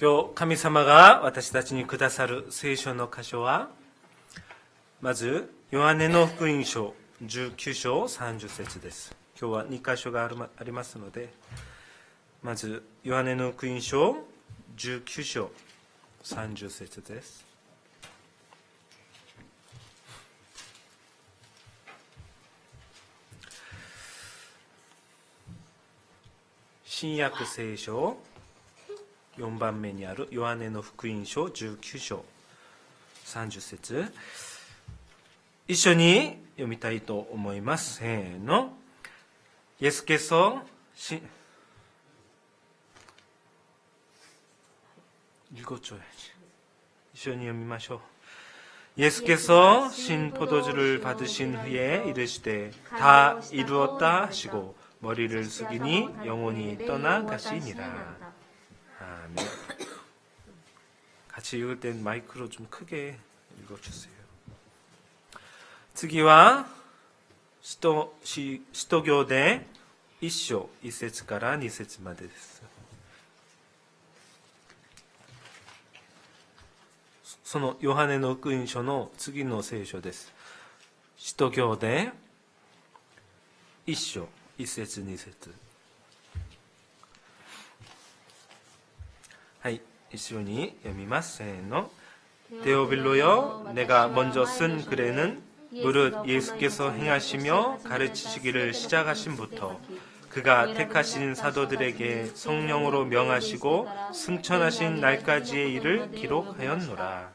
今日神様が私たちにくださる聖書の箇所は、まずヨハネの福音書19章30節です。今日は2箇所がありますので、まずヨハネの福音書19章30節です。新約聖書4番目にあるヨハネの福音書19章30節、一緒に読みたいと思います。せーの。예수께서 읽어줘야지. 一緒に読みましょう。 예수께서 신 포도주를 받으신 후에 이르시되 다 이루었다 하시고 머리를 숙이니 영혼이 떠나가시니라. 아멘. 같이 읽을 땐 마이크로 좀 크게 읽어주세요. 次は使徒行伝1章1節から2節までです。そのヨハネの福音書の次の聖書です。使徒行伝1章1節2節。はい、一緒に読みます。せーの。데오빌로여, 내가 먼저 쓴 글에는 무릇 예수께서 행하시며 가르치시기를 시작하심부터 그가 택하신 사도들에게 성령으로 명하시고 승천하신 날까지의 일을 기록하였노라.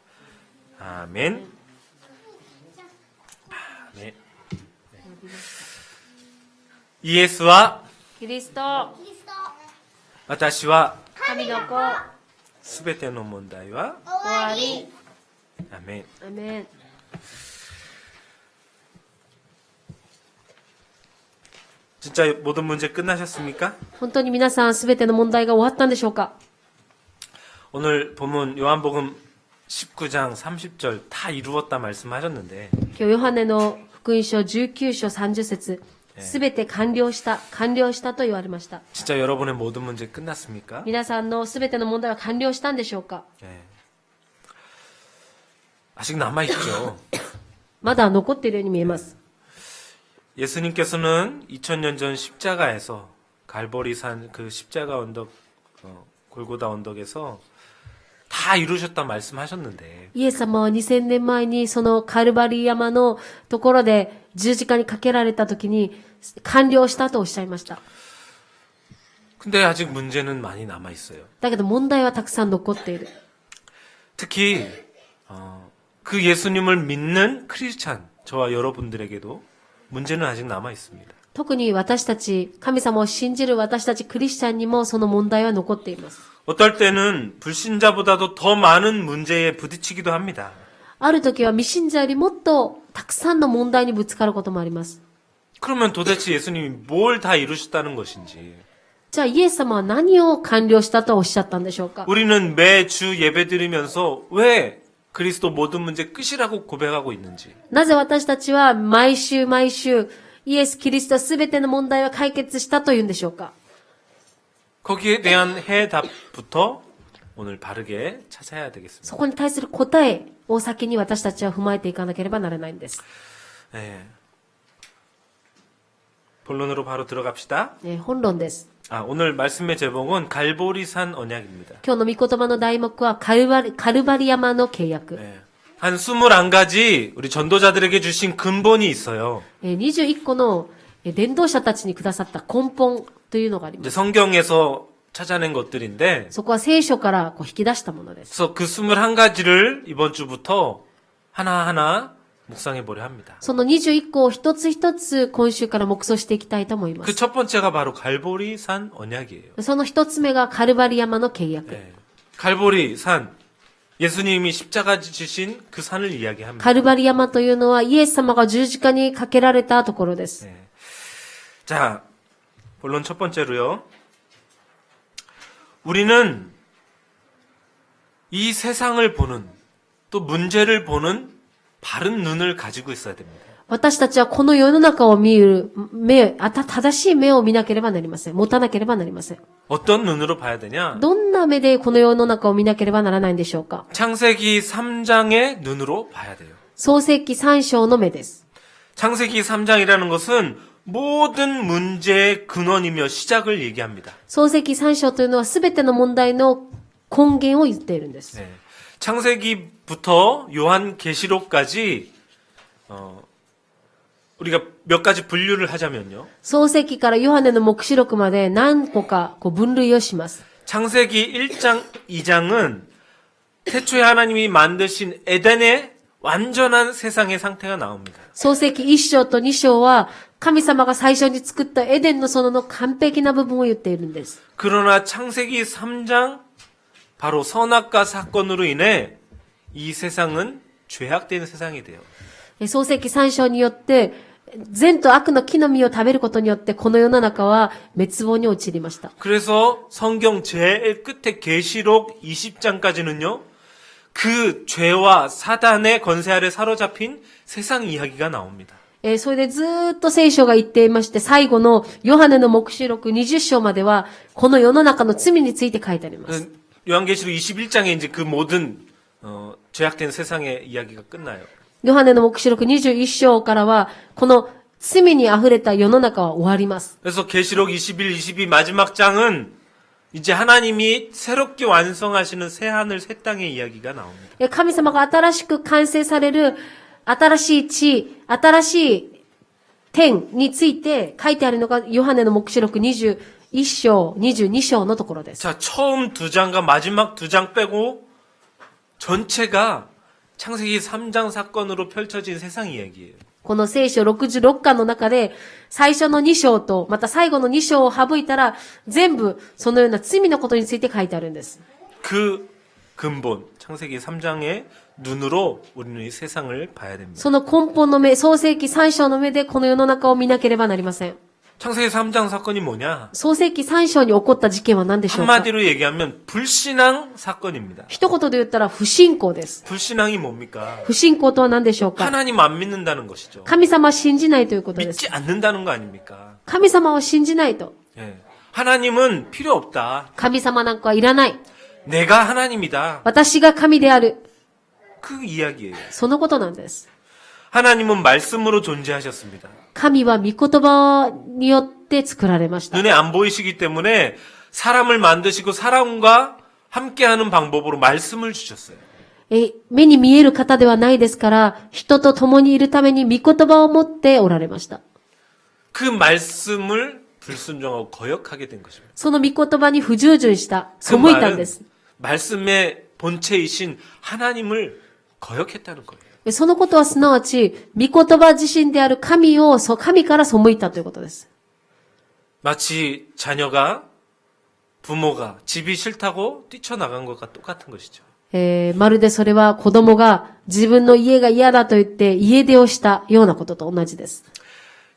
아멘. 아멘. 이에스와 그리스도 私は神の子すべての問題は終わり。アメン。アメン。 진짜 모든 문제 끝나셨습니까? 本当に皆さんすべての問題が終わったんでしょうか？ 오늘 본문 요한복음 19장 30절 다 이루었다 말씀하셨는데 今日ヨハネの福音書19章30節すべて完了したと言われました。 진짜 여러분의 모든 문제 끝났습니까? 皆さんのすべての問題は完了したんでしょうか？ 네. 아직 남아있죠. まだ残っているように見えます。 예수님께서는 2000년 전 십자가에서 갈보리산 그 십자가 언덕 골고다 언덕에서 다 이루셨다 말씀하셨는데 イエス様は2000年前にそのカルバリー山のところで十字架にかけられた時に完了したとおっしゃいました。 근데 아직 문제는 많이 남아 있어요. だけど問題はたくさん残っている。 특히 그 예수님을 믿는 크리스찬 저와 여러분들에게도 문제는 아직 남아 있습니다. 特に私たち、神様を信じる私たちクリスチャンにもその問題は残っています。 어떨 때는 불신자보다도 더 많은 문제에 부딪히기도 합니다. ある時は未信者よりもっとたくさんの問題にぶつかることもあります。 그러면 도대체 예수님이 뭘 다 이루셨다는 것인지 じゃあイエス様は何を完了したとおっしゃったんでしょうか？ 우리는 매주 예배 드리면서 왜 그리스도 모든 문제 끝이라고 고백하고 있는지 なぜ私たちは毎週イエス・キリストすべての問題は解決したというんでしょうか？ 거기에 대한 해답부터 오늘 바르게 찾아야 되겠습니다. そこに対する答えを先に私たちは踏まえていかなければならないんです。 네. 본론으로 바로 들어갑시다. 本論です。 오늘 말씀의 제목은 갈보리산 언약입니다. 今日の御言葉の題目はカルバリ山の契約。 네. 한 21가지 우리 전도자들에게 주신 근본이 있어요. 21個の伝道者たちにくださった根本というのがありま 이제 す。 성경에서 찾아낸 것들인데 そこは聖書から引き出したものです。 그래서 그 21가지를 이번 주부터 하나하나 묵상해 보려 합니다. その21個を一つ一つ今週から黙想していきたいと思いま 그 す。 첫 번째가 바로 갈보리산 언약이에요. その一つ目がカルバリ山の契約。 네. 갈보리산 예수님이 십자가 지신 그 산을 이야기합니다. カルバリ山というのはイエス様が十字架にかけられたところです。 네. 자, 본론 첫 번째로요. 우리는 이 세상을 보는 또 문제를 보는 바른 눈을 가지고 있어야 됩니다. 私たちはこの世の中を見る目、正しい目を見なければなりません。持たなければなりません。 어떤 눈으로 봐야 되냐? どんな目でこの世の中を見なければならないんでしょうか。 창세기 3장의 눈으로 봐야 돼요. 創世記3章の目です。 창세기 3장이라는 것은 모든 문제의 근원이며 시작을 얘기합니다. 創世記3章というのはすべての問題の根源を言っているんです。 네. 창세기부터 요한계시록까지 우리가 몇 가지 분류를 하자면요. 創世記からヨハネの黙示録まで何個か分類をします。 창세기 1장, 2장은 태초에 하나님이 만드신 에덴의 완전한 세상의 상태가 나옵니다. 創世記1章と2章は神様が最初に作ったエデンの園の完璧な部分を言っているんです。 그러나 창세기 3장 바로 선악과 사건으로 인해 이 세상은 죄악된 세상이 돼요. 創世記3章によって善と悪の木の実を食べることによってこの世の中は滅亡に陥りました。 그래서 성경 제일 끝에 계시록 20장까지는요. 그 죄와 사단의 권세 아래 사로잡힌 세상 이야기가 나옵니다. それでずーっと聖書が言っていまして、最後のヨハネの黙示録20章までは、この世の中の罪について書いてあります。 요한계시록 21장에 이제 그 모든 죄악된 세상의 이야기가 끝나요. ヨハネの黙示録21章からは、この罪に溢れた世の中は終わります。 그래서 계시록 21, 22 마지막 장은 이제 하나님이 새롭게 완성하시는 새 하늘 새 땅의 이야기가 나옵니다. 神様が新しく完成される新しい地、新しい天について書いてあるのがヨハネの黙示録21章、22章のところです。 자, 처음 두 장과 마지막 두 장 빼고 전체가 창세기 3장 사건으로 펼쳐진 세상 이야기예요. この聖書66巻の中で、最初の2章と、また最後の2章を省いたら、全部そのような罪のことについて書いてあるんです。 그 근본, 창세기 3장의 눈으로 우리는 이 세상을 봐야 됩니다. その根本の目、創世記3章の目でこの世の中を見なければなりません。 창세기 3장 사건이 뭐냐? 創世記3章に起こった事件は何でしょうか。 한마디로 얘기하면 불신앙 사건입니다. 一言で言ったら不信仰です。 불신앙이 뭡니까? 不信仰とは何でしょうか。 하나님 안 믿는다는 것이죠. 神様を信じないということです。 믿지 않는다는 거 아닙니까? 神様を信じないと。 예. 하나님은 필요 없다. 神様なんかはいらない。 내가 하나님이다. 私が神である。 그 이야기예요. そのことなんです。 하나님은 말씀으로 존재하셨습니다. 神は御言葉によって作られました。 눈에 안 보이시기 때문에 사람을 만드시고 사람과 함께하는 방법으로 말씀을 주셨어요. 目に見える方ではないですから、人と共にいるために御言葉を持っておられました。 그 말씀을 불순종하고 거역하게 된 것입니다. その御言葉に不従順した、 그 背いたんで 말은 す。 말씀의 본체이신 하나님을 거역했다는 거예요. そのことはすなわち、御言葉自身である神から背いたということです。 마치 자녀가 부모가 집이 싫다고 뛰쳐나간 것과 똑같은 것이죠. まるでそれは子供が自分の家が嫌だと言って家出をしたようなことと同じです。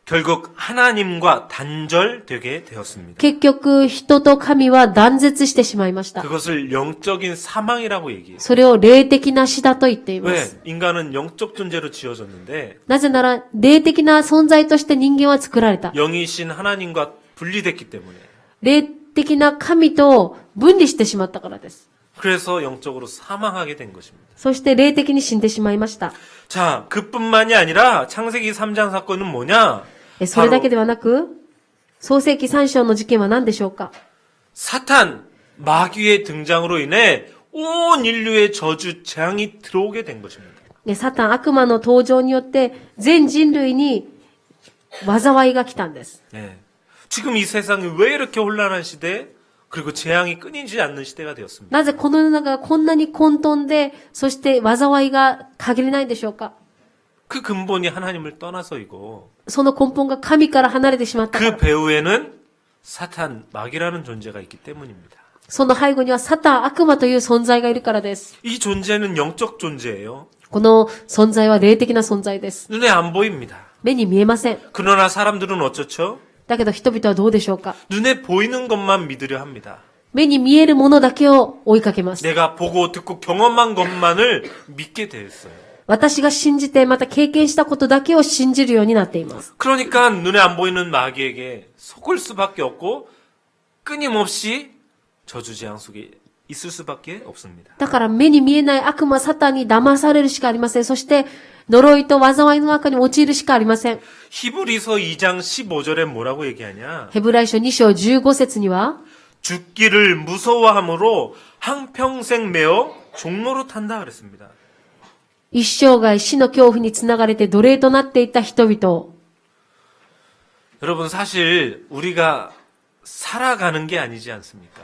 결국 하나님과 단절되게 되었습니다. 結局、人と神は断絶してしまいました。 그것을 영적인 사망이라고 얘기해요. それを霊的な死だと言っていま 왜? す。 인간은 영적 존재로 지어졌는데 なぜなら、霊的な存在として人間は作られた。 영이신 하나님과 분리됐기 때문에 霊的な神と分離してしまったからです。 그래서 영적으로 사망하게 된 것입니다. そして霊的に死んでしまいました。 자, 그뿐만이 아니라 창세기 3장 사건은 뭐냐? それだけではなく、創世記3章の事件は何でしょうか。 사탄, 마귀의 등장으로 인해 온 인류의 저주, 재앙이 들어오게 된 것입니다. サタン、悪魔の登場によって全人類に災いが来たんです。 네. 지금 이 세상이 왜 이렇게 혼란한 시대, 그리고 재앙이 끊이지 않는 시대가 되었습니다. なぜこの世の中がこんなに混沌で、そして災いが限りないんでしょうか。 그 근본이 하나님을 떠나서이고 その根本が神から離れてしまったか 그 ら。 배후에는 사탄, 마귀라는 존재가 있기 때문입니다. その背後にはサタン、悪魔という存在がいるからです。 이 존재는 영적 존재예요. この存在は霊的な存在です。 눈에 안 보입니다. 目に見えません。 그러나 사람들은 어쩌죠? だけど人々はどうでしょうか。 눈에 보이는 것만 믿으려 합니다. 目に見えるものだけを追いかけます。 내가 보고 듣고 경험한 것만을 믿게 되었어요. 私が信じてまた経験したことだけを信じるようになっています。 그러니까 눈에 안 보이는 마귀에게 속을 수밖에 없고 끊임없이 저주재앙 속에 있을 수밖에 없습니다. だから目に見えない悪魔サタンに騙されるしかありません。そして呪いと災いの中に陥るしかありません。 히브리서 2장 15절에 뭐라고 얘기하냐? ヘブライ書2章15節には 죽기를 무서워함으로 한평생 매어 종로로 탄다 그랬습니다. 一生涯死の恐怖につながれて奴隷となっていた人々。 여러분 사실 우리가 살아가는 게 아니지 않습니까?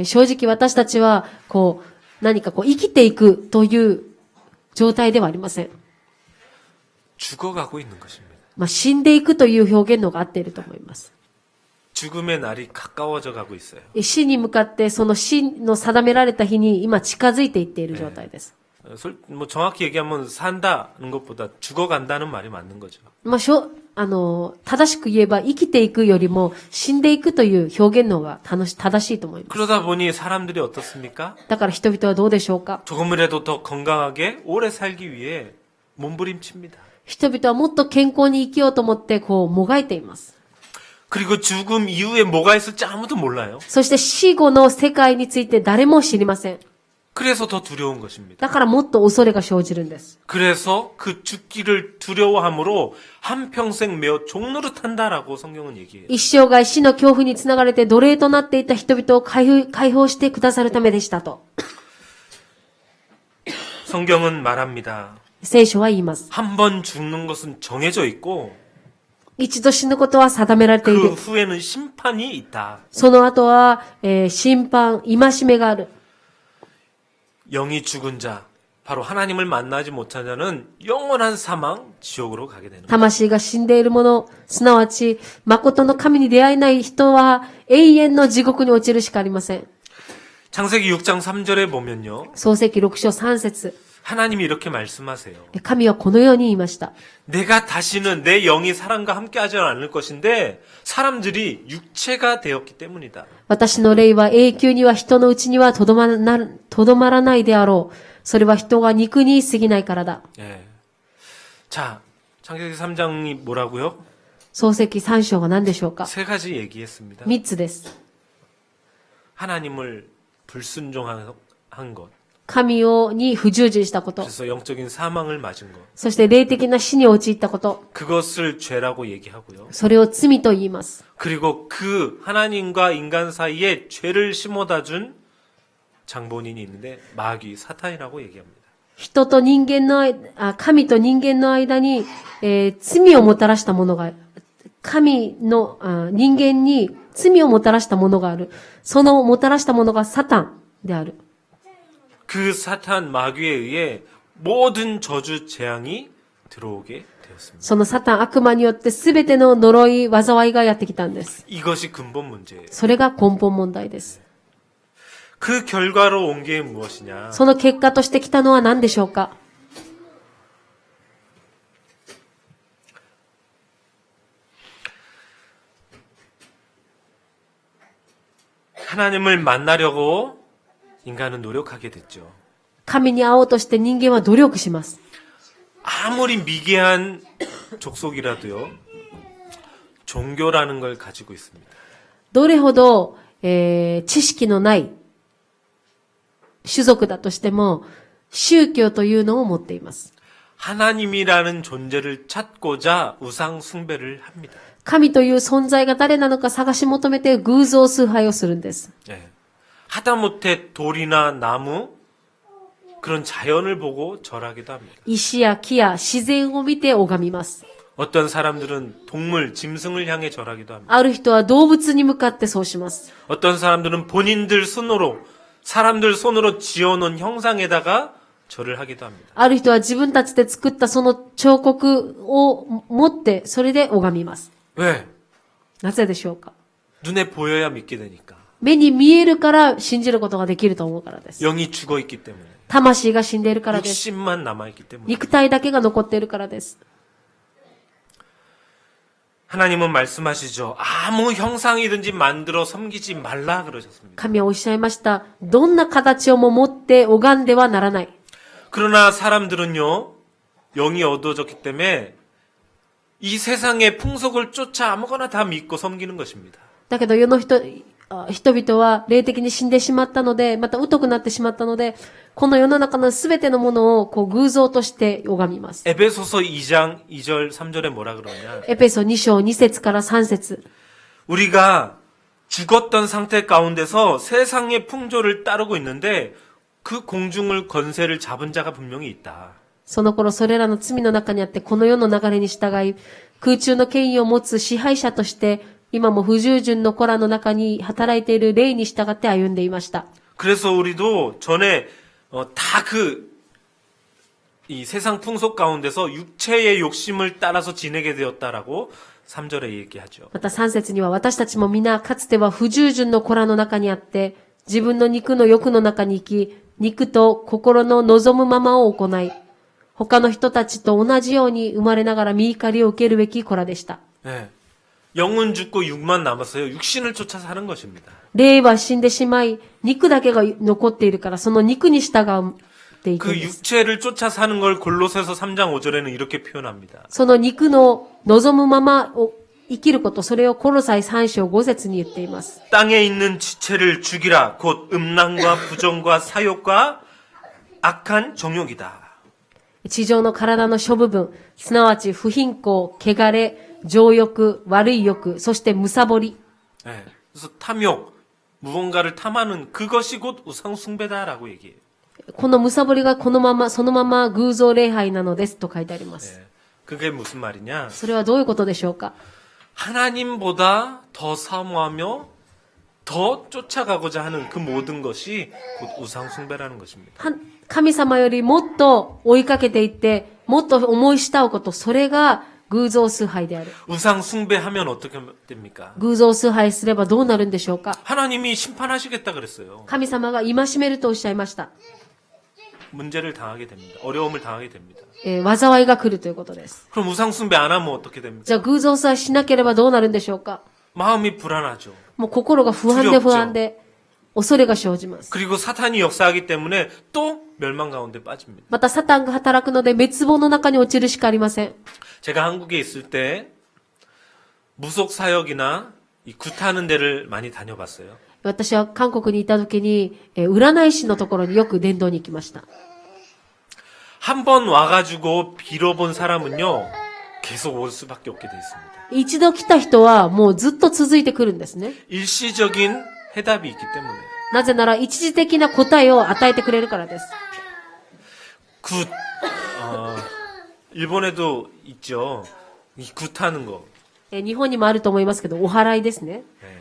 正直私たちは、何か生きていくという状態ではありません。 죽어가고 있는 것입니다. 死んでいくという表現のが合っていると思います。 죽음의 날이 가까워져 가고 있어요. 死に向かってその死の定められた日に今近づいていっている状態です。 뭐 정확히 얘기하면 산다는 것보다 죽어간다는 말이 맞는 거죠. 正しく言えば生きていくよりも死んでいくという表現の方が正しいと思います。 그러다 보니 사람들이 어떻습니까? だから人々はどうでしょうか？ 조금이라도 더 건강하게 오래 살기 위해 몸부림칩니다. 人々はもっと健康に生きようと思ってもがいています。 그리고 죽음 이후에 뭐가 있을지 아무도 몰라요. そして死後の世界について誰も知りません。 그래서 더 두려운 것입니다. だからもっと恐れが生じるんです。 그래서 그 죽기를 두려워함으로 한평생 매어 종로를 탄다라고 성경은 얘기해요. 一生涯死の恐怖につながれて奴隷となっていた人々を解放してくださるためでしたと。 성경은 말합니다. 聖書は言います。 한 번 죽는 것은 정해져 있고 一度死ぬことは定められてい 그 る。 후에는 심판이 있다. その後は、審判、戒めがある。 영이 죽은 자, 바로 하나님을 만나지 못한 자는 영원한 사망, 지옥으로 가게 되는 거예요. 魂が死んでいる者、すなわち、誠の神に出会えない人は永遠の地獄に落ちるしかありません。 창세기 6장 3절에 보면요. 創世記6章3節 하나님이 이렇게 말씀하세요. 神はこのように言いました。 내가 다시는 내 영이 사람과 함께 하지 않을 것인데 사람들이 육체가 되었기 때문이다. 私の霊は永久には人のうちにはとどまらないであろう。それは人が肉に過ぎないからだ。 예. 자, 창세기 3장이 뭐라고요? 創世記3章が何でしょうか？ 세 가지 얘기했습니다. 3つです。 하나님을 불순종한 것. 神に不従順したこと。 그래서 영적인 사망을 맞은 것. そして霊的な死に陥ったこと。 그것을 죄라고 얘기하고요. それを罪と言います。 그리고 그 하나님과 인간 사이에 죄를 심어다 준 장본인이 있는데 마귀 사탄이라고 얘기합니다. 人と人間の神と人間の間に、罪をもたらしたものが、神の人間に罪をもたらしたものがある。そのもたらしたものがサタンである。 그 사탄 마귀에 의해 모든 저주 재앙이 들어오게 되었습니다. そのサタン悪魔によってすべての呪い、災いがやってきたんです。 이것이 근본 문제예요. それが根本問題です。 그 결과로 온 게 무엇이냐? その結果としてきたのは何でしょうか？ 하나님을 만나려고 인간은 노력하게 됐죠. 神に会おうとして人間は努力します。 아무리 미개한 족속이라도요. 종교라는 걸 가지고 있습니다. どれほど、知識のない種族だとしても、宗教というのを持っています。 하나님이라는 존재를 찾고자 우상 숭배를 합니다. 神という存在が誰なのか探し求めて偶像崇拝をするんです。 예. 하다못해 돌이나 나무 그런 자연을 보고 절하기도 합니다. 石や木や自然を見て拝みます。 어떤 사람들은 동물, 짐승을 향해 절하기도 합니다. ある人は動物に向かってそうします。 어떤 사람들은 본인들 손으로 사람들 손으로 지어놓은 형상에다가 절을 하기도 합니다. ある人は自分たちで作ったその彫刻を持ってそれで拝みます。 왜? なぜでしょうか？ 눈에 보여야 믿게 되니까. 目に見えるから信じることができると思うからです。 영이 죽어있기 때문에. 魂が死んでいるからです。 육신만 남아있기 때문에. 肉体だけが残っているからです。 하나님은 말씀하시죠. 아무 형상이든지 만들어 섬기지 말라 그러셨습니다. 神はおっしゃいました。どんな形をも持って拝んではならない。 그러나 사람들은요. 영이 어두워졌기 때문에 이 세상의 풍속을 쫓아 아무거나 다 믿고 섬기는 것입니다. だけど世の人々は霊的に死んでしまったので、また疎くなってしまったので、この世の中のすべてのものをこう偶像として拝みます。 에베소서 2장 2절 3절에 뭐라 그러냐? エペソ2章2節から3節 우리가 죽었던 상태 가운데서 세상의 풍조를 따르고 있는데 그 공중을 권세를 잡은 자가 분명히 있다. その頃それらの罪の中にあって、この世の流れに従い、空中の権威を持つ支配者として、今も不従順の子らの中に働いている霊に従って歩んでいました。 그래서 우리도 전에 다 이 세상 풍속 가운데서 육체의 욕심을 따라서 지내게 되었다라고 3절에 얘기하죠. また3節には、私たちも皆かつては不従順の子らの中にあって、自分の肉の欲の中に生き、肉と心の望むままを行い、他の人たちと同じように生まれながら見怒りを受けるべき子らでした。 네. 영은 죽고 육만 남았어요. 육신을 쫓아 사는 것입니다. 霊は死んでしまい、肉だけが残っているから、その肉に従っていくん 그 です。 육체를 쫓아 사는 걸 골로새서 3장 5절에는 이렇게 표현합니다. その肉の望むままを生きること、それをコロサイ3章5節に言っています。 땅에 있는 지체를 죽이라. 곧 음란과 부정과 사욕과 악한 정욕이다. 地上の体の諸部分、すなわち不貧困、汚れ、情欲、悪い欲、そしてむさぼり。 네. 그래서 탐욕, 무언가를 탐하는 그것이 곧 우상 숭배다라고 얘기해요. このむさぼりがこのまま、そのまま偶像礼拝なのですと書いてあります。 네. 그게 무슨 말이냐? それはどういうことでしょうか？ 하나님보다 더 사모하며 더 쫓아가고자 하는 그 모든 것이 곧 우상 숭배라는 것입니다. 神様よりもっと追いかけていって、もっと思い慕うこと、それが偶像崇拝である。 우상 숭배하면 어떻게 됩니까? 偶像崇拝すればどうなるんでしょうか？ 하나님이 심판하시겠다 그랬어요. 神様が戒めるとおっしゃいました。 문제를 당하게 됩니다. 어려움을 당하게 됩니다. 災いが来るということです。 그럼 우상 숭배 안 하면 어떻게 됩니까? じゃあ偶像崇拝しなければどうなるんでしょうか？ 마음이 불안하죠. もう心が不安で不安で、恐れが生じます。 그리고 사탄이 역사하기 때문에 또 멸망 가운데 빠집니다. またサタンが働くので滅亡の中に落ちるしかありません。 제가 한국에 있을 때 무속 사역이나 이 굿하는 데를 많이 다녀봤어요. 私は韓国にいた時に、占い師のところによく伝道に行きました。 한 번 와가지고 빌어본 사람은요 계속 올 수밖에 없게 돼 있습니다. 一度来た人はもうずっと続いてくるんですね。 일시적인 해답이 있기 때문에 なぜなら一時的な答えを与えてくれるからです。 굿 일본에도 있죠. 이 굿하는 거. 日本にもあると思いますけど、お祓いですね。 네.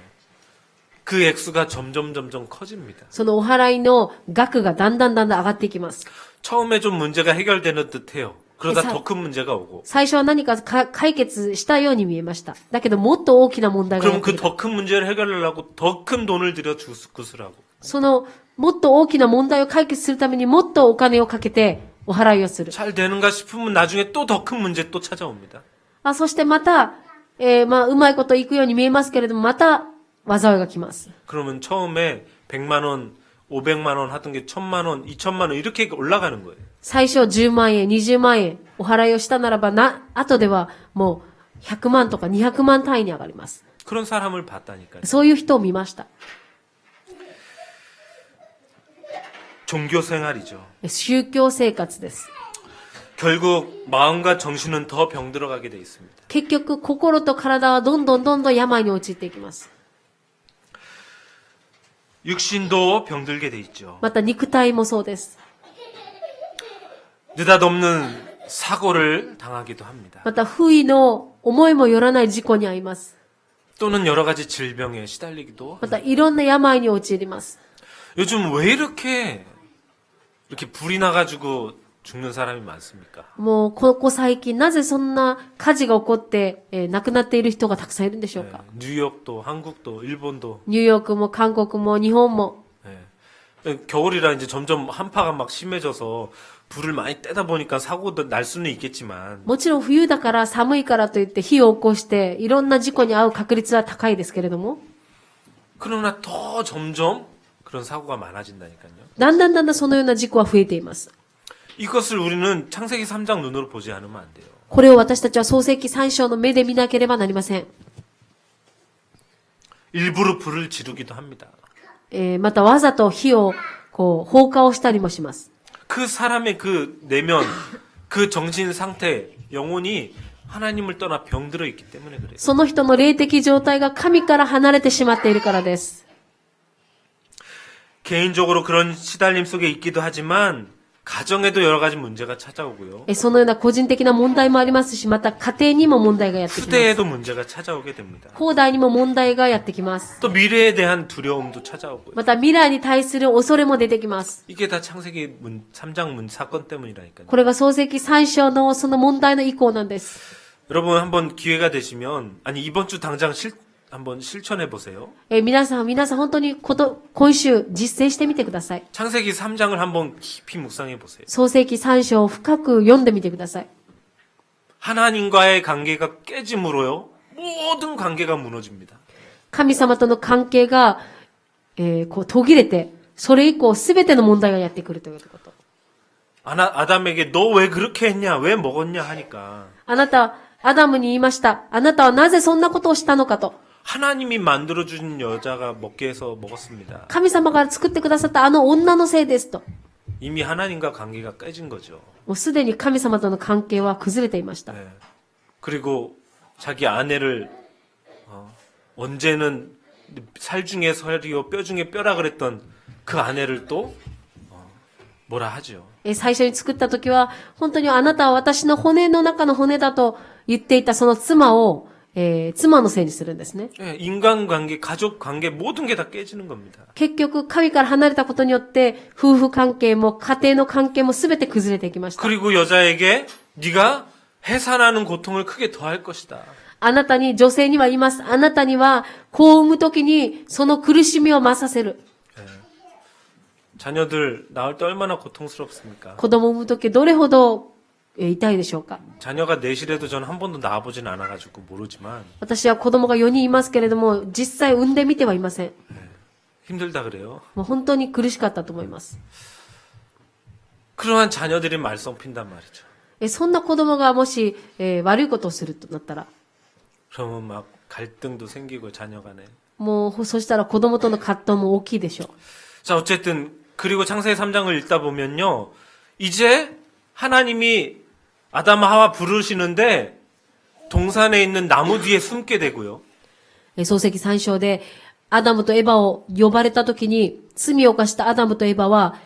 그 액수가 점점 커집니다. そのお祓いの額がだんだん上がっていきます。 처음에 좀 문제가 해결되는 듯해요. 그러다 사- 더 큰 문제가 오고. 最初は何か解決したように見えました。だけどもっと大きな問題がや 그럼 ってく 그 る。 더 큰 문제를 해결하려고 더 큰 돈을 들여 굿을 하고. そのもっと大きな問題を解決するためにもっとお金をかけてお祓いをする。 잘 되는가 싶으면 나중에 또 더 큰 문제 또 찾아옵니다. そしてまた、うまいこといくように見えますけれども、また災いが来ます。 그러면 처음에 100만 원, 500만 원 하던 게 1000만 원, 2000만 원 이렇게 올라가는 거예요. 最初10万円、20万円お祓いをしたならば後ではもう100万とか200万単位に上がります。 그런 사람을 봤다니까요. そういう人を見ました。 종교 생활이죠. 宗教生活です。 결국 마음과 정신은 더 병들어가게 돼 있습니다. 結局、心と体はどんどん病に陥っていきます。 육신도 병들게 돼 있죠. また肉体もそうです。 느닷없는 사고를 당하기도 합니다. また不意の思いもよらない事故に遭います。 또는 여러 가지 질병에 시달리기도. またいろんな病に陥ります。 요즘 왜 이렇게 불이 나가지고 죽는 사람이 많습니까? もうここ最近なぜそんな火事が起こって、亡くなっている人がたくさんいるんでしょうか。 뉴욕도, 한국도, 일본도. ニューヨークも韓国も日本も。 네. 겨울이라 이제 점점 한파가 막 심해져서 불을 많이 떼다 보니까 사고도 날 수는 있겠지만 もちろん冬だから寒いからといって火を起こしていろんな事故に遭う確率は高いですけれども、 그러나 더 점점 그런 사고가 많아진다니까요. だんだんそのような事故は増えています。 이것을 우리는 창세기 3장 눈으로 보지 않으면 안 돼요. これを私たちは創世記3章の目で見なければなりません。 일부러 불을 지르기도 합니다. またわざと火を放火をしたりもします。 그 사람의 그 내면, 그 정신 상태, 영혼이 하나님을 떠나 병들어 있기 때문에 그래요. その人の霊的状態が神から離れてしまっているからです。 개인적으로 그런 시달림 속에 있기도 하지만 가정에도 여러 가지 문제가 찾아오고요. そのような個人的な問題もありますし、また家庭にも問題がやってきます。 후대에도 문제가 찾아오게 됩니다. 後代にも問題がやってきます。 또 미래에 대한 두려움도 찾아오고요. また未来に対する恐れも出てきます。 이게 다 창세기 3장 사건 때문이라니까요. これが創世記3章のその問題の以降なんです。 여러분 한번 기회가 되시면 아니 이번 주 당장 한번 실천해 보세요. 皆さん本当に今週実践してみてください。 창세기 3장을 한번 깊이 묵상해 보세요. 創世記3章を深く読んでみてください。 하나님과의 관계가 깨짐으로요. 모든 관계가 무너집니다. 神様との関係が、途切れて、それ以降すべての問題がやってくるということ。 아담에게 너 왜 그렇게 했냐? 왜 먹었냐? 하니까 あなた、アダムに言いました。あなたはなぜそんなことをしたのかと。 하나님이 만들어준 여자가 먹게 해서 먹었습니다. 神様が作ってくださったあの女のせいですと。 이미 하나님과 관계가 깨진 거죠. もうすでに神様との関係は崩れていました。 네. 그리고 자기 아내를 언제는 살 중에 살이요 뼈 중에 뼈라 그랬던 그 아내를 또 뭐라 하죠. 最初に作った時は、本当にあなたは私の骨の中の骨だと言っていたその妻を、妻のせいにするんですね。 네, 인간관계, 가족관계 모든 게 다 깨지는 겁니다. 結局、神から離れたことによって、夫婦関係も家庭の関係もすべて崩れていきました。 그리고 여자에게 네가 해산하는 고통을 크게 더할 것이다. あなたに、女性には言います。あなたには、子を産むときに、その苦しみを増させる。 자녀들 낳을 때 얼마나 고통스럽습니까? 子供を産むときどれほど痛いでしょうか。 자녀가 넷이라도 저는 한 번도 낳아보진 않아가지고 모르지만 私は子供が4人いますけれども、実際産んでみてはいません。 힘들다 그래요. もう本当に苦しかったと思います。 그러한 자녀들이 말썽 핀단 말이죠. そんな子供がもし、悪いことをするとなったら、 그러면 막 갈등도 생기고 자녀 간에. もう、そしたら子供との葛藤も大きいでしょう。 자, 어쨌든 그리고 창세기 3장을 읽다 보면요. 이제 하나님이 아담 하와 부르시는데 동산에 있는 나무 뒤에 숨게 되고요. 創世記3章で、アダムとエバを呼ばれたときに、罪を犯したアダムとエバは、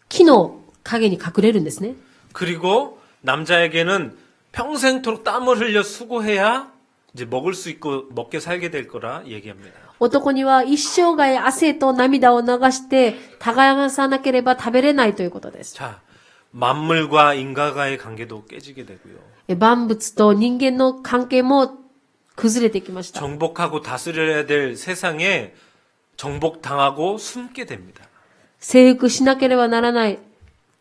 木の影に隠れるんですね。 그리고 남자에게는 평생토록 땀을 흘려 수고해야 이제 먹을 수 있고 먹게 살게 될 거라 얘기합니다. 男には一生涯汗と涙を流して耕さなければ食べれないということです。 자, 만물과 인간과의 관계도 깨지게 되고요. 万物と人間の関係も崩れてきました。 정복하고 다스려야 될 세상에 정복당하고 숨게 됩니다. 征服しなければならない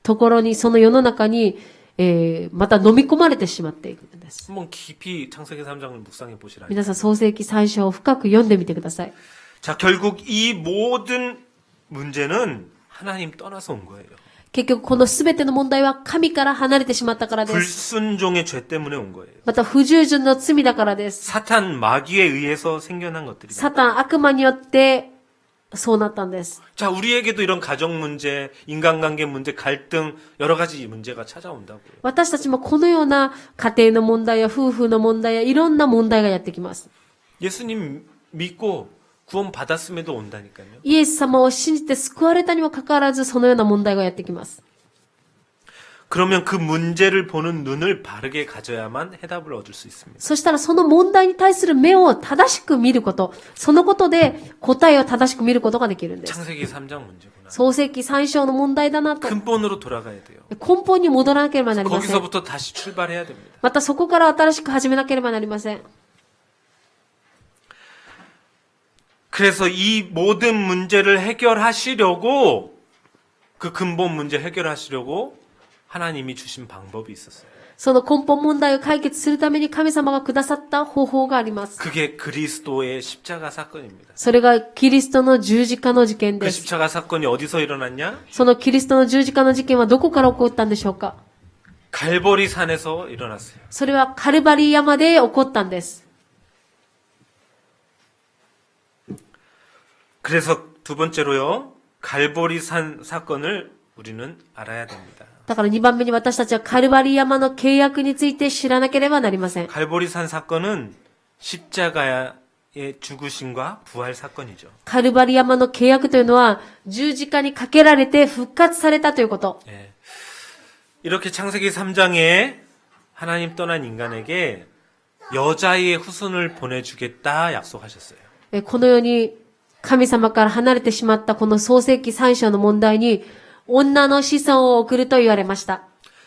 ところに、その世の中に、また飲み込まれてしまっていくんです。 한번 깊이 창세기 3장을 묵상해 보시라니. 皆さん、創世記3章を深く読んでみてください。 자, 결국 이 모든 문제는 하나님 떠나서 온 거예요. 結局、このすべての問題は神から離れてしまったからです。 불순종의 죄 때문에 온 거예요. また、不従順の罪だからです。 사탄 마귀에 의해서 생겨난 것들입니다. サタン、悪魔によって、そうなったんです。 자, 우리에게도 이런 가정 문제, 인간관계 문제, 갈등, 여러 가지 문제가 찾아온다고요. 私たちもこのような家庭の問題や夫婦の問題やいろんな問題がやってきます。 예수님 믿고 구원 받았음에도 온다니까요. イエス様を信じて救われたにもかかわらず、そのような問題がやってきます。 그러면 그 문제를 보는 눈을 바르게 가져야만 해답을 얻을 수 있습니다. そしたらその問題に対する目を正しく見ること、そのことで答えを正しく見ることができるんです。 창세기 3장 문제구나. 創世記3章の問題だなと。 근본으로 돌아가야 돼요. 根本に戻らなければなりません。 거기서부터 다시 출발해야 됩니다. またそこから新しく始めなければなりません。 그래서 이 모든 문제를 해결하시려고 그 근본 문제 해결하시려고 하나님이 주신 방법이 있었어요. その根本問題を解決するために神様がくださった方法があります。 그게 그리스도의 십자가 사건입니다. それがキリストの十字架の事件 그 です。 십자가 사건이 어디서 일어났냐? そのキリストの十字架の事件はどこから起こったんでしょうか。 갈보리 산에서 일어났어요. それはカルバリー山で起こったんです。 그래서 두 번째로요. 갈보리 산 사건을 우리는 알아야 됩니다. だから2番目に私たちはカルバリー山の契約について知らなければなりません。 갈보리 산 사건은 십자가의 죽으심과 부활 사건이죠. カルバリー山の契約というのは十字架にかけられて復活されたということ。 예. 이렇게 창세기 3장에 하나님 떠난 인간에게 여자의 후손을 보내주겠다 약속하셨어요. このように神様から離れてしまったこの創世記3章の問題に女の子孫を送ると言われました。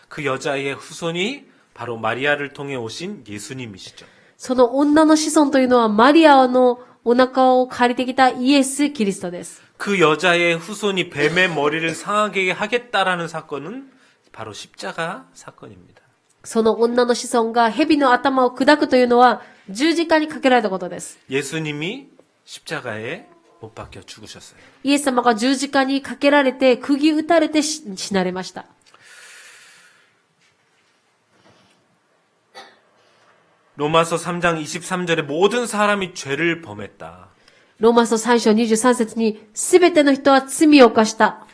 그 여자의 후손이 바로 마리아를 통해 오신 예수님이시죠. その女の子孫というのはマリアのお腹を借りてきたイエス・キリストです。 그 여자의 후손이 뱀의 머리를 상하게 하겠다라는 사건은 바로 십자가 사건입니다. その女の子孫が蛇の頭を砕くというのは十字架にかけられたことです。 예수님이 십자가에 못 박혀 죽으셨어요. イエス様が十字架にかけられて釘打たれて死なれました。 로마서 3장 23절에 모든 사람이 죄를 범했다. ローマ書3章23節にすべての人は罪を犯した。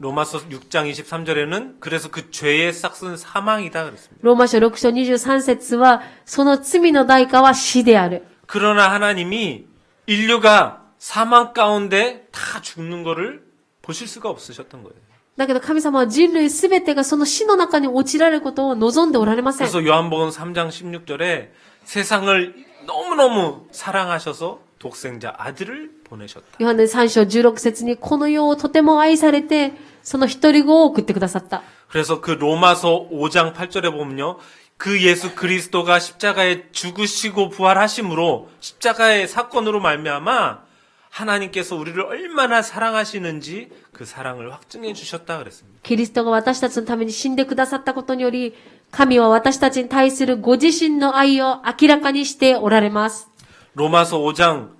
로마서 6장 23절에는 그래서 그 죄의 싹은 사망이다 그랬습니다. ローマ書6章23節はその罪の代価は死である。 그러나 하나님이 인류가 사망 가운데 다 죽는 거를 보실 수가 없으셨던 거예요. だけど神様は人類すべてがその死の中に落ちられることを望んでおられません。 그래서 요한복음 3장 16절에 세상을 너무너무 사랑하셔서 독생자 아들을 보내셨다. ヨハネ3章16節にこの世をとても愛されてその一人子を送ってくださった。 그래서 그 로마서 5장 8절에 보면요. 그 예수 그리스도가 십자가에 죽으시고 부활하심으로 십자가의 사건으로 말미암아 하나님께서 우리를 얼마나 사랑하시는지 그 사랑을 확증해 주셨다 그랬습니다. キリストが私たちのために死んでくださったことにより、神は私たちに対するご自身の愛を明らかにしておられます。 로마서 5장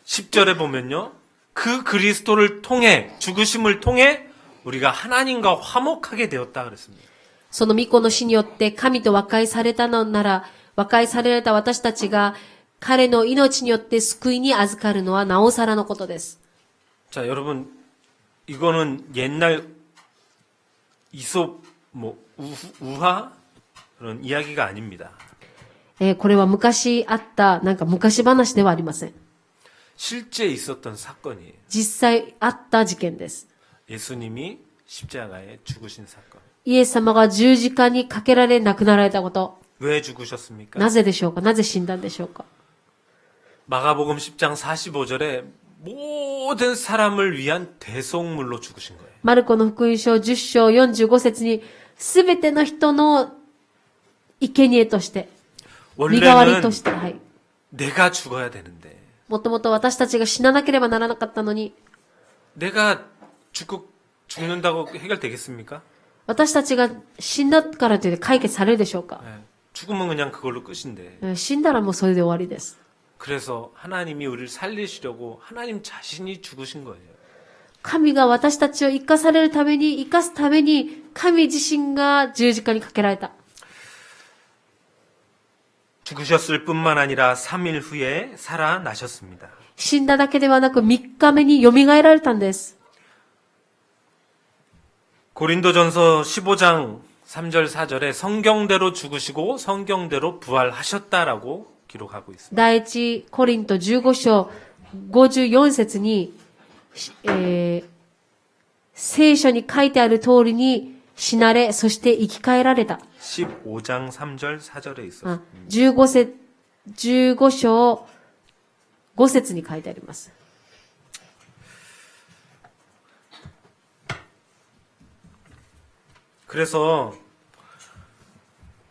10절에 보면요. 그 그리스도를 통해 죽으심을 통해 우리가 하나님과 화목하게 되었다 그랬습니다. その御子の死によって神と和解されたのなら、和解されられた私たちが彼の命によって救いに預かるのはなおさらのことです。 자, 여러분 이거는 옛날 이솝 우화 그런 이야기가 아닙니다. これは昔あった、なんか昔話ではありません。 실제 있었던 사건이에요. 実際あった事件です。 예수님이 십자가에 죽으신 사건. イエス様が十字架にかけられ亡くなられたこと。 왜 죽으셨습니까? なぜでしょうか？なぜ死んだんでしょうか？ 마가복음 10장 45절에 모든 사람을 위한 대속물로 죽으신 거예요. マルコの福音書10章45節に、すべての人の生贄として、身代わりと 원래는 して、はい。 내가 죽어야 되는데 もともと私たちが死ななければならなかったのに、 내가 죽는다고 해결되겠습니까? 私たちが死んだからといって解決されるでしょうか？ 네. 죽으면 그냥 그걸로 끝인데. 死んだらもうそれで終わりです。 그래서 하나님이 우리를 살리시려고 하나님 자신이 죽으신 거예요. 神が私たちを生かされるために、生かすために、神自身が十字架にかけられた。 죽으셨을 뿐만 아니라 3일 후에 살아나셨습니다. 死んだだけではなく3日目に蘇られたんです。 고린도전서 15장 3절 4절에 성경대로 죽으시고 성경대로 부활하셨다라고 기록하고 있습니다. 第一コリント15章54節に、聖書に書いてある通りに死なれ、そして生き返られた。 15장 3절 4절에 있었습니다. 15章5節に書いてあります。 그래서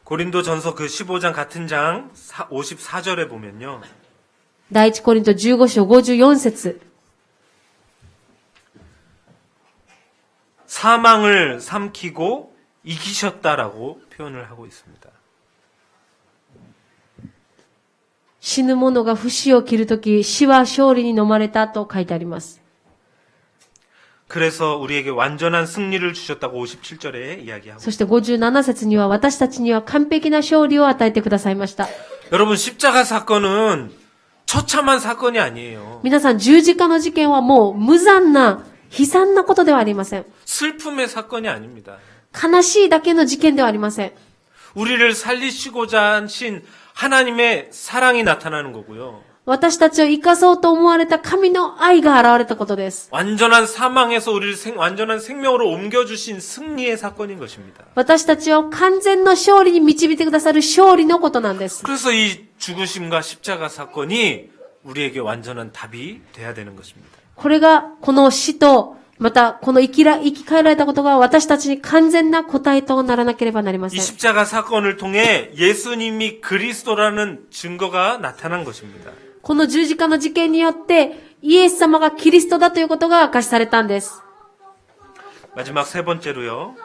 고린도전서 그 15장 같은 장 54절에 보면요. 第一コリント15章54節 사망을 삼키고 이기셨다라고 표현을 하고 있습니다. 死ぬ者が不死を切るとき、死は勝利に飲まれたと書いてあります。 그래서 우리에게 완전한 승리를 주셨다고 57절에 이야기하고. そして57節には私たちには完璧な勝利を与えてくださいました。 여러분 십자가 사건은 처참한 사건이 아니에요. 皆さん、十字架の事件はもう無残な、悲惨なことではありません。 슬픔의 사건이 아닙니다. 悲しいだけの事件ではありません。 우리를 살리시고자 하신 하나님의 사랑이 나타나는 거고요. 私たちを生かそうと思われた神の愛が現れたことです。 완전한 사망에서 우리를 완전한 생명으로 옮겨주신 승리의 사건인 것입니다. 私たちを完全の勝利に導いてくださる勝利のことなんです。 그래서 이 죽으심과 십자가 사건이 우리에게 완전한 답이 돼야 되는 것입니다. これが、この死と、また、この生き返られたことが私たちに完全な答えとならなければなりませ 이 ん。 십자가 사건을 통해 예수님이 그리스도라는 증거가 나타난 것입니다. この十字架の事件によって、イエス様がキリストだということが明かしされたんです。 마지막 세 번째로요.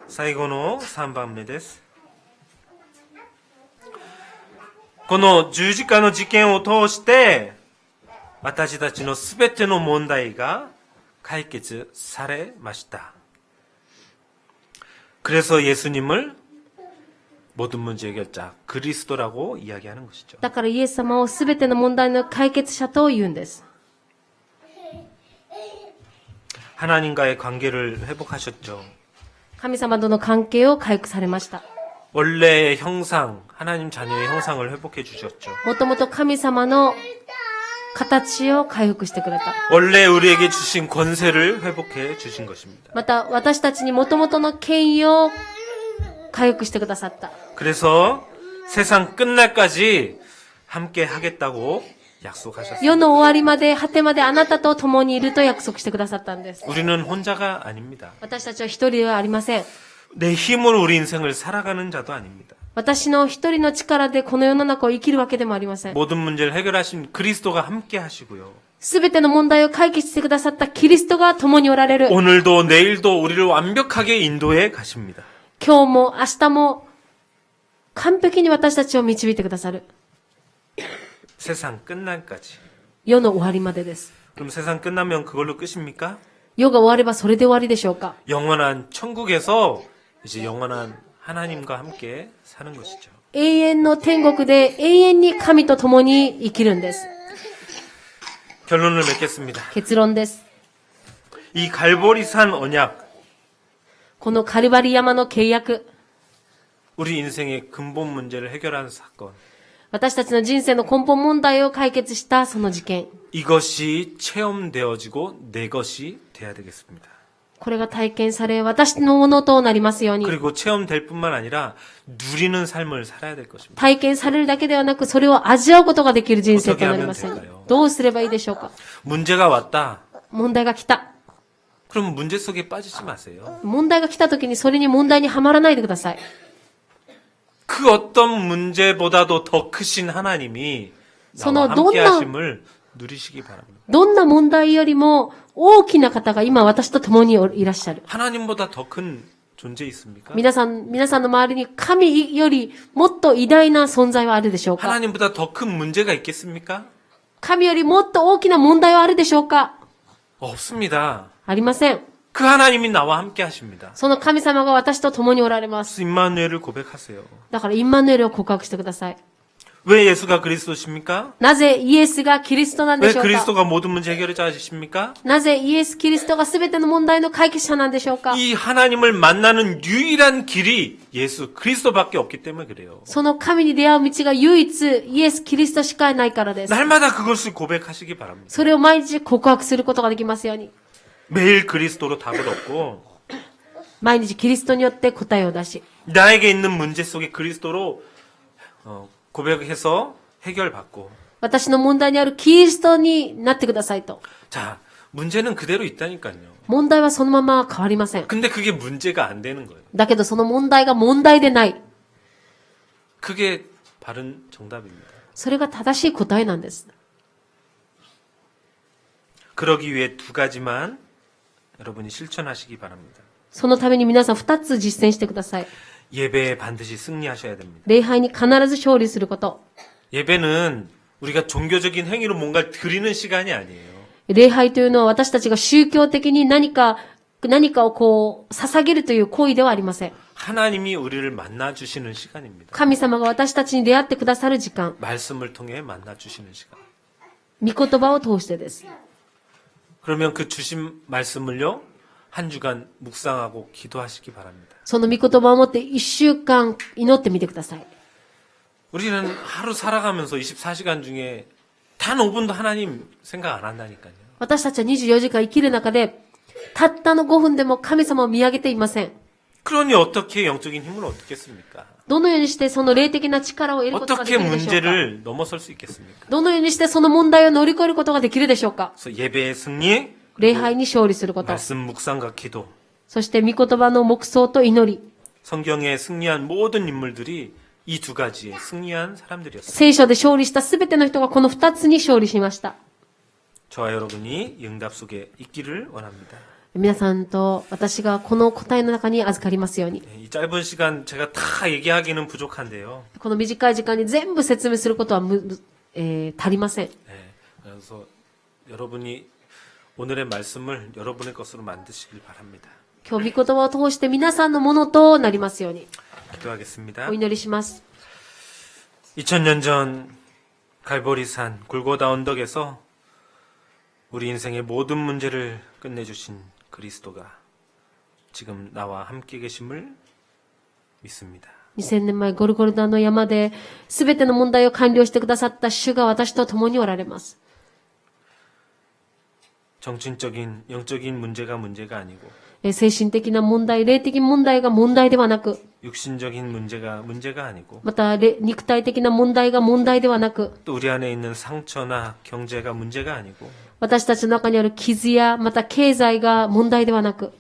사이고노 3番目です。この十字架の事件を通して私たちのすべての問題が解決されました。 그래서 예수님을 모든 문제 해결자 그리스도라고 이야기하는 것이죠. だからイエス様をすべての問題の解決者と言うんです。 하나님과의 관계를 회복하셨죠. 神様との関係を回復されました。 원래의 형상, 하나님 자녀의 형상을 회복해 주셨죠. もともと神様の形を回復してくれた。 원래 우리에게 주신 권세를 회복해 주신 것입니다. また、私たちにもともとの権威を回復してくださった。 그래서 세상 끝날까지 함께 하겠다고 약속하셨습니다. 世の終わりまで、果てまであなたと共にいると約束してくださったんです。 우리는 혼자가 아닙니다. 私たちは一人ではありません。 내 힘으로 우리 인생을 살아가는 자도 아닙니다. 私の一人の力でこの世の中を生きるわけでもありません。 모든 문제를 해결하신 그리스도가 함께 하시고요. すべての問題を解決してくださったキリストが共におられる。 오늘도 내일도 우리를 완벽하게 인도해 가십니다. 今日も明日も完璧に私たちを導いてくださる。 세상 끝날까지. 世の終わりまでです。 그럼 세상 끝나면 그걸로 끝입니까? 世が終わればそれで終わりでしょうか。 영원한 천국에서 이제 영원한 하나님과 함께 사는 것이죠. 永遠の天国で永遠に神と共に生きるんです。 결론을 맺겠습니다. 結論です。 이 갈보리산 언약, このカルバリ山の契約、 우리 인생의 근본 문제를 해결하는 사건. 私たちの人生の根本問題を解決したその事件。 이것이 체험되어지고 내 것이 돼야 되겠습니다. これが体験され、私のものとなりますように。 그리고 체험될 뿐만 아니라 누리는 삶을 살아야 될 것입니다. 体験されるだけではなく、それを味わうことができる人生となりますように。どうすればいいでしょうか。 문제가 왔다. 問題が来た。 그럼 문제 속에 빠지지 마세요. 問題が来た時にそれに問題にはまらないでください。 그 어떤 문제보다도 더 크신 하나님이 나와 서너 함께 논나- 하심을 누리시기 바랍니다. どんな問題よりも大きな方が今私と共にいらっしゃる。 하나님보다 더 큰 존재 있습니까? 皆さんの周りに神よりもっと偉大な存在はあるでしょうか。 하나님보다 더 큰 문제가 있겠습니까? 神よりもっと大きな問題はあるでしょうか。 없습니다. ありません。 그 하나님이 나와 함께 하십니다. その神様が私と共におられます。 임마누엘을 고백하세요. だからインマヌエルを告白してください。 왜 예수가 그리스도십니까? なぜイエスがキリストなんで 왜 しょうか。 그리스도가 모든 문제 해결자이십니까? なぜイエス・キリストが全ての問題の解決者なんでしょうか。 이 하나님을 만나는 유일한 길이 예수 그리스도밖에 없기 때문에 그래요. その神に出会う道が唯一イエス・キリストしかないからです。 날마다 그것을 고백하시기 바랍니다. それを毎日告白することができますように。 매일 그리스도로 답을 얻고 毎日キリストによって答えを出し、 나에게 있는 문제 속에 그리스도로 고백해서 해결받고 私の問題にあるキリストになってくださいと。 자 문제는 그대로 있다니까요. 問題はそのまま変わりません。 근데 그게 문제가 안 되는 거예요. だけどその問題が問題でない。 그게 바른 정답입니다. それが正しい答えなんです。 그러기 위해 두 가지만 여러분이 실천하시기 바랍니다. そのために皆さん2つ実践してください。 예배에 반드시 승리하셔야 됩니다. 礼拝に必ず勝利すること。 예배는 우리가 종교적인 행위로 뭔가 드리는 시간이 아니에요. 礼拝というのは私たちが宗教的に何かをこう、捧げるという行為ではありません。 하나님이 우리를 만나 주시는 시간입니다. 神様が私たちに出会ってくださる時間。 말씀을 통해 만나 주시는 시간. 御言葉を通してです。 그러면 그 주신 말씀을요, 한 주간 묵상하고 기도하시기 바랍니다. その御言葉を持って1週間祈ってみてください。 우리는 하루 살아가면서 24시간 중에 단 5분도 하나님 생각 안 한다니까요. 私たちは24時間生きる中で、たったの5分でも神様を見上げていません。 그러니 어떻게 영적인 힘을 얻겠습니까? どのようにしてその霊的な力を得ることができ 어떻게 るでしょうか？ 문제를 넘어설 수 있겠습니까? どのようにしてその問題を乗り越えることができるでしょうか？ 그래서 예배의 승리, 礼拝に勝利すること。 말씀 묵상과 기도, そして御言葉の黙想と祈り。 성경에 승리한 모든 인물들이 이 두 가지에 승리한 사람들이었습니다. 聖書で勝利したすべての人がこの2つに勝利しました。 저와 여러분이 응답 속에 있기를 원합니다. 皆さんと私がこの答えの中に預かりますように。 이 짧은 시간 제가 다 얘기하기는 부족한데요. この短い時間に全部説明することは足りません。 네, 그래서 여러분이 오늘의 말씀을 여러분의 것으로 만드시길 바랍니다. 今日御言葉を通して皆さんのものとなりますように。 기도하겠습니다. お祈りします。 2000년 전 갈보리산 골고다 언덕에서 우리 인생의 모든 문제를 끝내주신 그리스도가 지금 나와 함께 계심을 믿습니다. 2000年前ゴルゴルダの山で全ての問題を完了してくださった主が私と共におられます。 정신적인 영적인 문제가 아니고 精神的な問題、霊的問題が問題ではなく、 육신적인 문제가 아니고 また肉体的な問題が問題ではなく、 또 우리 안에 있는 상처나 경제가 문제가 아니고 私たちの中にある傷やまた経済が問題ではなく、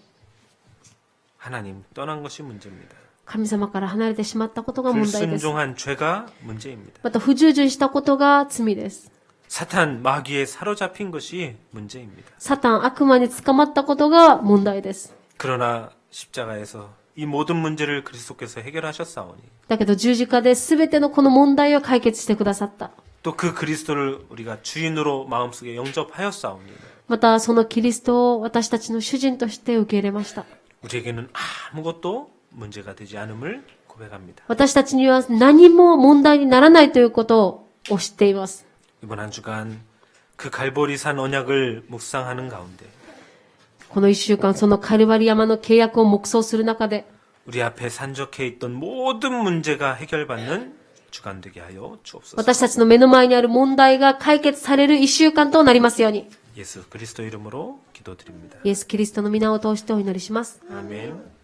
하나님 떠난 것이 문제입니다. 神様から離れてしまったことが問題です。 불순종한 죄가 문제입니다. また不従順したことが罪です。 사탄 마귀에 사로잡힌 것이 문제입니다. サタン悪魔に捕まったことが問題です。 그러나 십자가에서 이 모든 문제를 그리스도께서 해결하셨사오니 だけど十字架で全てのこの問題を解決してくださった。 또 그 그리스도를 우리가 주인으로 마음속에 영접하였사오니 またそのキリストを私たちの主人として受け入れました。 우리에게는 아무것도 문제가 되지 않음을 고백합니다. 私たちには何も問題にならないということを知っています。 이번 한 주간 그 갈보리산 언약을 묵상하는 가운데 この一週間そのカルバリ山の契約を黙想する中で 우리 앞에 산적해 있던 모든 문제가 해결받는 주간 되게 하여 주옵소서. 私たちの目の前にある問題が解決される一週間となりますように。 예수 그리스도 이름으로 기도드립니다. イエス・キリストの皆を通してお祈りします。 아멘.